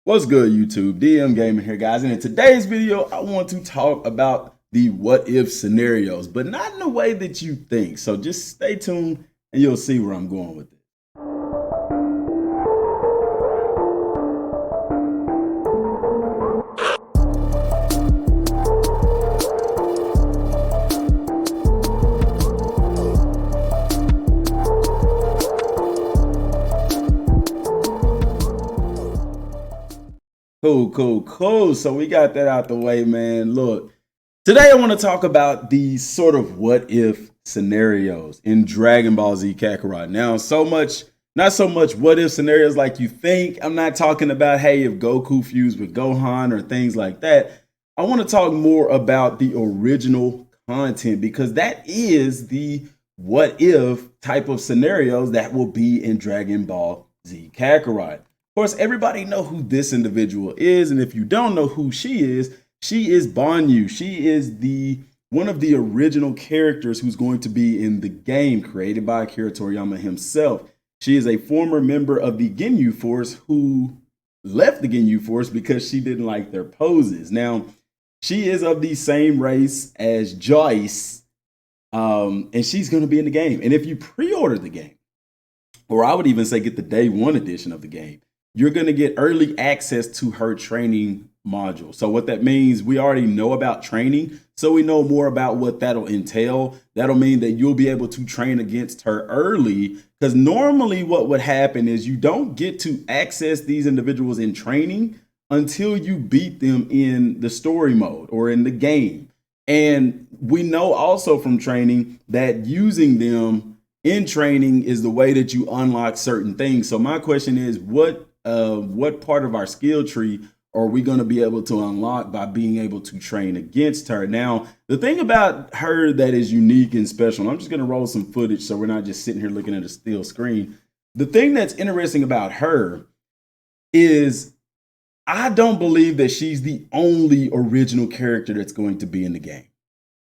What's good, YouTube? DM Gaming here, guys. And in today's video, I want to talk about the what if scenarios, but not in the way that you think. So just stay tuned and you'll see where I'm going with it. Cool. So we got that out the way, man. Look, today I want to talk about these sort of what if scenarios in Dragon Ball Z Kakarot. Now, not so much what if scenarios like you think. I'm not talking about, hey, if Goku fused with Gohan or things like that. I want to talk more about the original content because that is the what if type of scenarios that will be in Dragon Ball Z Kakarot. Of course, everybody know who this individual is, and if you don't know who she is Banyu. She is one of the original characters who's going to be in the game created by Akira Toriyama himself. She is a former member of the Ginyu Force who left the Ginyu Force because she didn't like their poses. Now, she is of the same race as Joyce, and she's going to be in the game. And if you pre-order the game, or I would even say get the day one edition of the game, you're going to get early access to her training module. So what that means, we already know about training, so we know more about what that'll entail. That'll mean that you'll be able to train against her early, because normally what would happen is you don't get to access these individuals in training until you beat them in the story mode or in the game. And we know also from training that using them in training is the way that you unlock certain things. So my question is, what part of our skill tree are we going to be able to unlock by being able to train against her? Now, the thing about her that is unique and special, and I'm just going to roll some footage so we're not just sitting here looking at a still screen. The thing that's interesting about her is I don't believe that she's the only original character that's going to be in the game.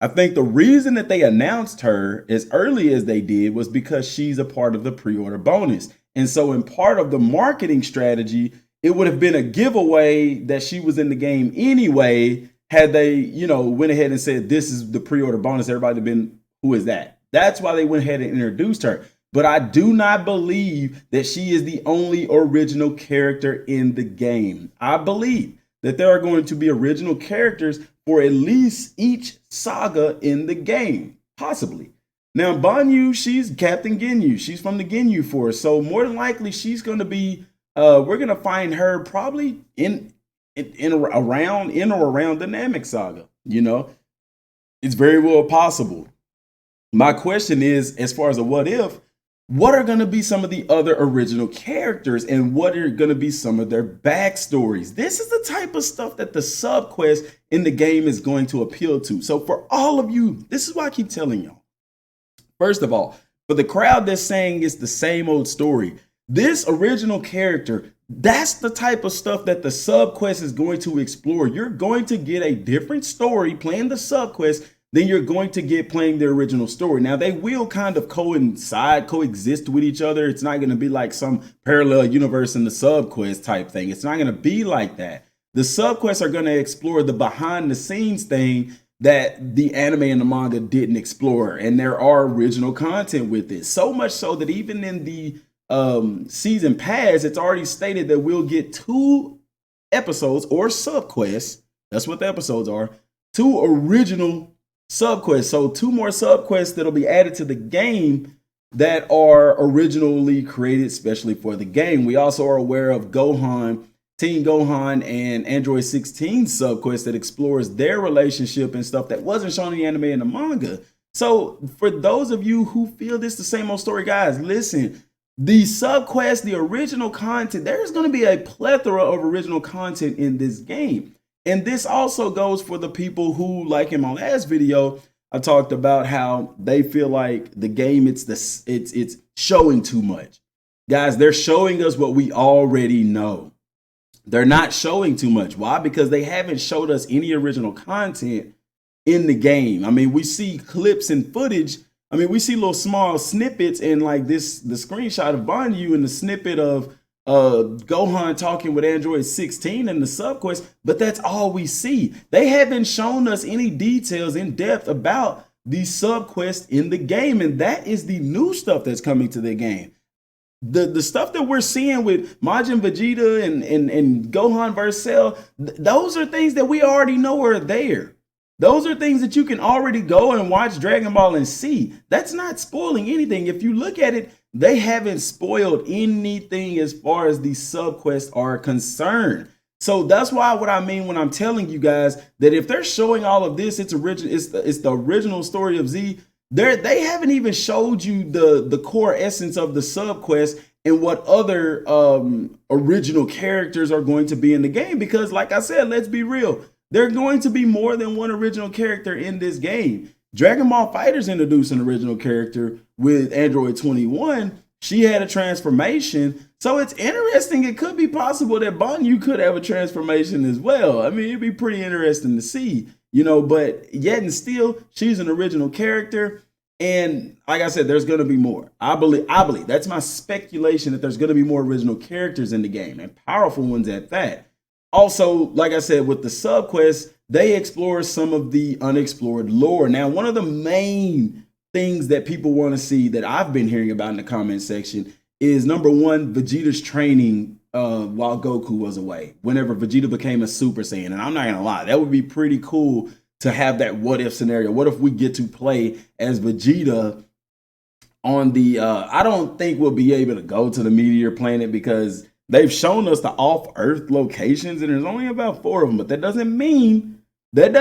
I think the reason that they announced her as early as they did was because she's a part of the pre-order bonus. And so in part of the marketing strategy, it would have been a giveaway that she was in the game anyway, had they, went ahead and said, this is the pre-order bonus. Everybody would have been, who is that? That's why they went ahead and introduced her. But I do not believe that she is the only original character in the game. I believe that there are going to be original characters for at least each saga in the game, possibly. Now, Banyu, she's Captain Ginyu. She's from the Ginyu Force. So more than likely, she's going to be, we're going to find her probably in or around the Namek Saga. It's very well possible. My question is, as far as a what if, what are going to be some of the other original characters and what are going to be some of their backstories? This is the type of stuff that the sub quest in the game is going to appeal to. So for all of you, this is why I keep telling y'all. First of all, for the crowd that's saying it's the same old story, this original character, that's the type of stuff that the sub quest is going to explore. You're going to get a different story playing the sub quest than you're going to get playing the original story. Now, they will kind of coexist with each other. It's not going to be like some parallel universe in the sub quest type thing. It's not going to be like that. The sub quests are going to explore the behind the scenes thing that the anime and the manga didn't explore, and there are original content with it. So much so that even in the season pass, it's already stated that we'll get 2 episodes or subquests. That's what the episodes are. 2 original subquests. So 2 more subquests that'll be added to the game that are originally created especially for the game. We also are aware of Teen Gohan and Android 16 subquest that explores their relationship and stuff that wasn't shown in the anime and the manga. So for those of you who feel this the same old story, guys, listen, the subquest, the original content, there's going to be a plethora of original content in this game. And this also goes for the people who, like in my last video, I talked about how they feel like the game, it's showing too much. Guys, they're showing us what we already know. They're not showing too much. Why? Because they haven't showed us any original content in the game. I mean, we see clips and footage. I mean, we see little small snippets and like the screenshot of Banyu and the snippet of Gohan talking with Android 16 in the subquest, but that's all we see. They haven't shown us any details in depth about the subquest in the game, and that is the new stuff that's coming to the game. The stuff that we're seeing with Majin Vegeta and Gohan versus Cell, those are things that we already know are there. Those are things that you can already go and watch Dragon Ball and see. That's not spoiling anything. If you look at it, they haven't spoiled anything as far as the subquests are concerned. So that's why what I mean when I'm telling you guys that if they're showing all of this, it's the original story of Z. They haven't even showed you the core essence of the subquest and what other original characters are going to be in the game. Because like I said, let's be real. There are going to be more than one original character in this game. Dragon Ball FighterZ introduced an original character with Android 21. She had a transformation. So it's interesting. It could be possible that Banyu could have a transformation as well. I mean, it'd be pretty interesting to see, but yet and still, she's an original character. And like I said, there's going to be more. I believe that's my speculation that there's going to be more original characters in the game and powerful ones at that. Also, like I said, with the subquests, they explore some of the unexplored lore. Now, one of the main things that people want to see that I've been hearing about in the comment section is number one, Vegeta's training while Goku was away, whenever Vegeta became a Super Saiyan. And I'm not going to lie, that would be pretty cool to have that what if scenario. What if we get to play as Vegeta on the, I don't think we'll be able to go to the Meteor Planet because they've shown us the off-Earth locations, and there's only about 4 of them. But that doesn't mean that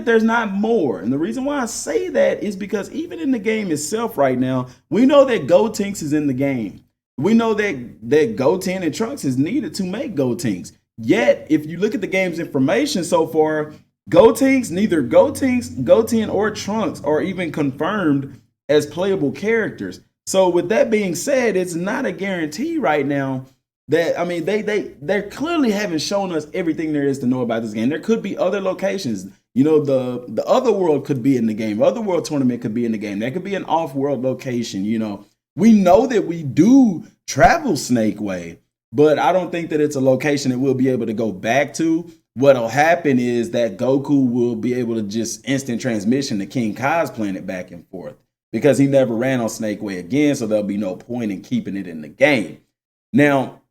there's not more. And the reason why I say that is because even in the game itself right now, we know that Gotenks is in the game. We know that Goten and Trunks is needed to make Gotenks. Yet, if you look at the game's information so far, neither Goten or Trunks are even confirmed as playable characters. So with that being said, it's not a guarantee right now. That, I mean, they clearly haven't shown us everything there is to know about this game. There could be other locations. The other world could be in the game. Other world tournament could be in the game. That could be an off-world location. We know that we do travel Snake Way, but I don't think that it's a location that we'll be able to go back to. What'll happen is that Goku will be able to just instant transmission to King Kai's planet back and forth because he never ran on Snake Way again. So there'll be no point in keeping it in the game. Now,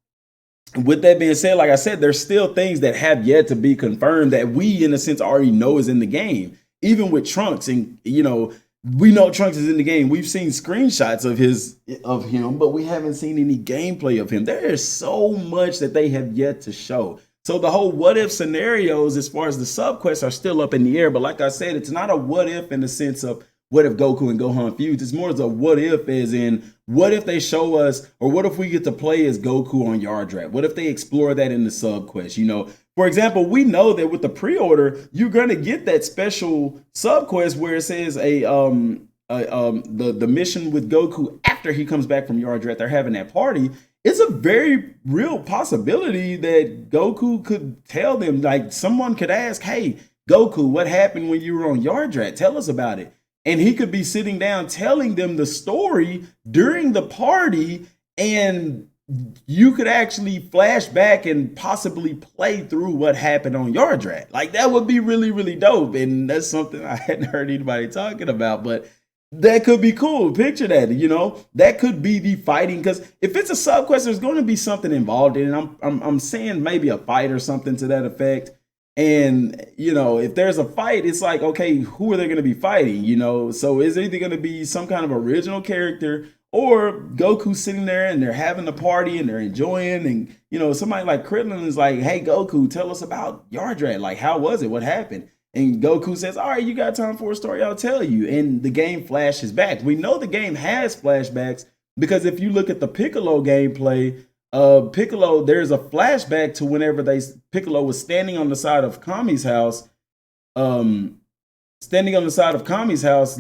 with that being said, like I said, there's still things that have yet to be confirmed that we, in a sense, already know is in the game. Even with Trunks, and we know Trunks is in the game. We've seen screenshots of him, but we haven't seen any gameplay of him. There is so much that they have yet to show. So the whole what if scenarios, as far as the subquests, are still up in the air. But like I said, it's not a what if in the sense of what if Goku and Gohan fuse. It's more as a what if, as in what if they show us, or what if we get to play as Goku on Yardrat? What if they explore that in the subquest? For example, we know that with the pre-order, you're gonna get that special subquest where it says the mission with Goku after he comes back from Yardrat. They're having that party. It's a very real possibility that Goku could tell them, like someone could ask, "Hey, Goku, what happened when you were on Yardrat? Tell us about it." And he could be sitting down telling them the story during the party, and you could actually flash back and possibly play through what happened on Yardrat. Like, that would be really, really dope. And that's something I hadn't heard anybody talking about, but that could be cool. Picture that, that could be the fighting. Because if it's a subquest, there's going to be something involved in it. I'm saying maybe a fight or something to that effect. And, if there's a fight, it's like, okay, who are they going to be fighting? So is it either going to be some kind of original character or Goku sitting there and they're having a party and they're enjoying, and, somebody like Krillin is like, "Hey, Goku, tell us about Yardrat. Like, how was it? What happened?" And Goku says, "All right, you got time for a story? I'll tell you." And the game flashes back. We know the game has flashbacks because if you look at the Piccolo gameplay, Piccolo, there's a flashback to whenever Piccolo was standing on the side of Kami's house,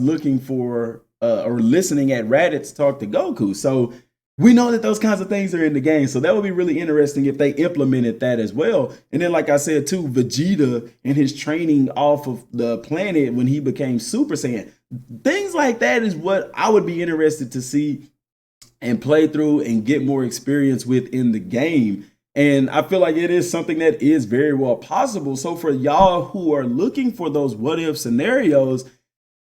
looking for or listening at Raditz talk to Goku. So we know that those kinds of things are in the game. So that would be really interesting if they implemented that as well. And then, like I said, too, Vegeta and his training off of the planet when he became Super Saiyan. Things like that is what I would be interested to see and play through and get more experience within the game. And I feel like it is something that is very well possible. So for y'all who are looking for those what if scenarios,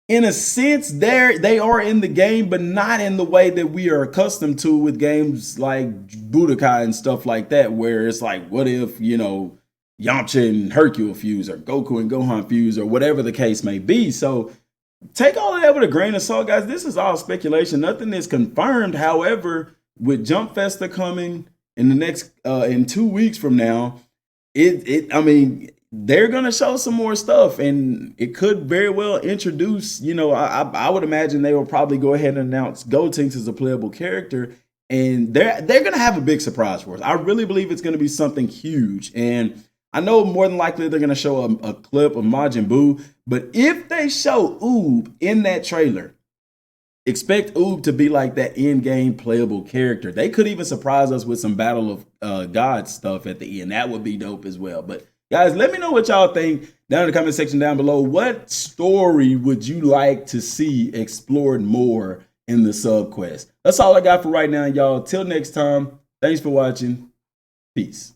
in a sense, they are in the game, but not in the way that we are accustomed to with games like Budokai and stuff like that, where it's like, what if, you know, Yamcha and Hercule fuse, or Goku and Gohan fuse, or whatever the case may be. So take all of that with a grain of salt, guys. This is all speculation. Nothing is confirmed. However, with Jump Festa coming in the next in 2 weeks from now, I mean, they're gonna show some more stuff, and it could very well introduce, you know, I would imagine they will probably go ahead and announce Gotenks as a playable character, and they're gonna have a big surprise for us. I really believe it's gonna be something huge, and I know more than likely they're gonna show a clip of Majin Buu, but if they show Oob in that trailer, expect Oob to be like that in-game playable character. They could even surprise us with some Battle of Gods stuff at the end. That would be dope as well. But guys, let me know what y'all think down in the comment section down below. What story would you like to see explored more in the sub quest? That's all I got for right now, y'all. Till next time, thanks for watching. Peace.